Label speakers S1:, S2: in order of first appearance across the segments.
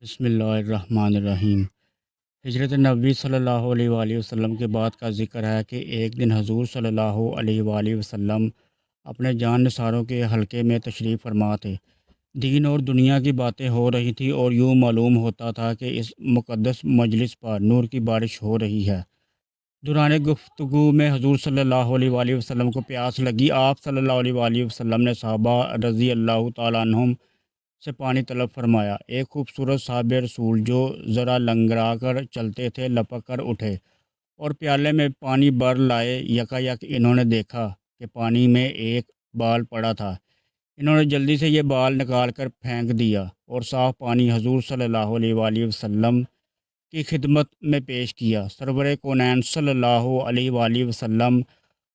S1: بسم اللہ الرحمن الرحیم۔ ہجرت نبوی صلی اللہ علیہ وآلہ وسلم کے بعد کا ذکر ہے کہ ایک دن حضور صلی اللہ علیہ وآلہ وسلم اپنے جان نثاروں کے حلقے میں تشریف فرما تھے۔ دین اور دنیا کی باتیں ہو رہی تھی اور یوں معلوم ہوتا تھا کہ اس مقدس مجلس پر نور کی بارش ہو رہی ہے۔ دوران گفتگو میں حضور صلی اللہ علیہ وآلہ وسلم کو پیاس لگی۔ آپ صلی اللہ علیہ وآلہ وسلم نے صحابہ رضی اللہ تعالیٰ عنہم سے پانی طلب فرمایا۔ ایک خوبصورت صحابہ رسول جو ذرا لنگڑا کر چلتے تھے لپک کر اٹھے اور پیالے میں پانی بھر لائے۔ یکایک انہوں نے دیکھا کہ پانی میں ایک بال پڑا تھا۔ انہوں نے جلدی سے یہ بال نکال کر پھینک دیا اور صاف پانی حضور صلی اللہ علیہ وآلہ وسلم کی خدمت میں پیش کیا۔ سرور کونین صلی اللہ علیہ وآلہ وسلم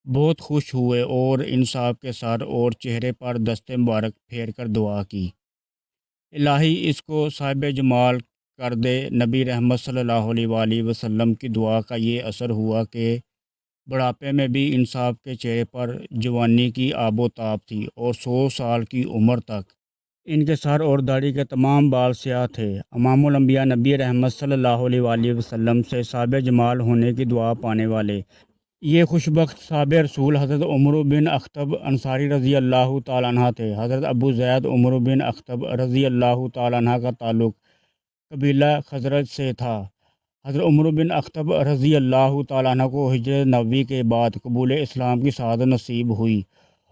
S1: بہت خوش ہوئے اور انصاف کے سر اور چہرے پر دست مبارک پھیر کر دعا کی، الہی اس کو صاحب جمال کر دے۔ نبی رحمت صلی اللہ علیہ وآلہ وسلم کی دعا کا یہ اثر ہوا کہ بڑھاپے میں بھی انصاف کے چہرے پر جوانی کی آب و تاب تھی اور 100 سال کی عمر تک ان کے سر اور داڑھی کے تمام بال سیاہ تھے۔ امام الانبیاء نبی رحمت صلی اللہ علیہ وآلہ وسلم سے صاحب جمال ہونے کی دعا پانے والے یہ خوشبخت صحابہ رسول حضرت عمر بن اخطب انصاری رضی اللہ تعالیٰ عنہ تھے۔ حضرت ابو زید عمر بن اخطب رضی اللہ تعالیٰ عنہ کا تعلق قبیلہ خزرج سے تھا۔ حضرت عمر بن اخطب رضی اللہ تعالیٰ عنہ کو ہجرت نبوی کے بعد قبول اسلام کی سعادت نصیب ہوئی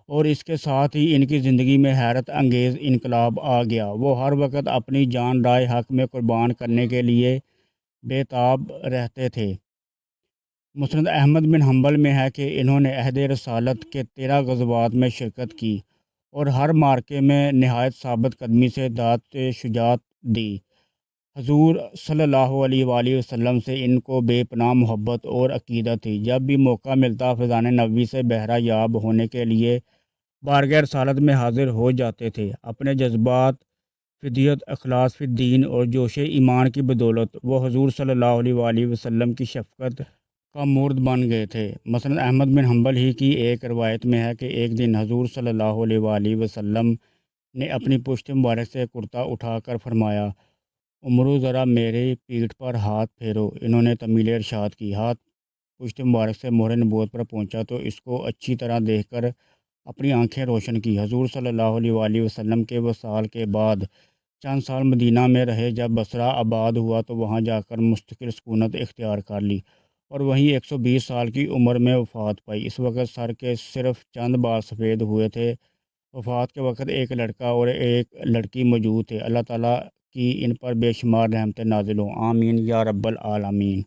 S1: اور اس کے ساتھ ہی ان کی زندگی میں حیرت انگیز انقلاب آ گیا۔ وہ ہر وقت اپنی جان رائے حق میں قربان کرنے کے لیے بے تاب رہتے تھے۔ مسند احمد بن حنبل میں ہے کہ انہوں نے عہد رسالت کے 13 غزوات میں شرکت کی اور ہر مارکے میں نہایت ثابت قدمی سے داد شجاعت دی۔ حضور صلی اللہ علیہ وآلہ وسلم سے ان کو بے پناہ محبت اور عقیدت تھی۔ جب بھی موقع ملتا فیضان نبوی سے بہرہ یاب ہونے کے لیے بارگاہ رسالت میں حاضر ہو جاتے تھے۔ اپنے جذبات، فدیت، اخلاص فی الدین اور جوش ایمان کی بدولت وہ حضور صلی اللہ علیہ وآلہ وسلم کی شفقت کا مورد بن گئے تھے۔ مسند احمد بن حنبل ہی کی ایک روایت میں ہے کہ ایک دن حضور صلی اللہ علیہ وآلہ وسلم نے اپنی پشت مبارک سے کرتا اٹھا کر فرمایا، عمرو ذرا میرے پیٹھ پر ہاتھ پھیرو۔ انہوں نے تمیل ارشاد کی۔ ہاتھ پشت مبارک سے مہر نبوت پر پہنچا تو اس کو اچھی طرح دیکھ کر اپنی آنکھیں روشن کی۔ حضور صلی اللہ علیہ وآلہ وسلم کے وصال کے بعد چند سال مدینہ میں رہے۔ جب بصرہ آباد ہوا تو وہاں جا کر مستقل سکونت اختیار کر لی اور وہیں 120 سال کی عمر میں وفات پائی۔ اس وقت سر کے صرف چند بال سفید ہوئے تھے۔ وفات کے وقت ایک لڑکا اور ایک لڑکی موجود تھے۔ اللہ تعالیٰ کی ان پر بے شمار رحمتیں نازل ہوں، آمین یا رب العالمین۔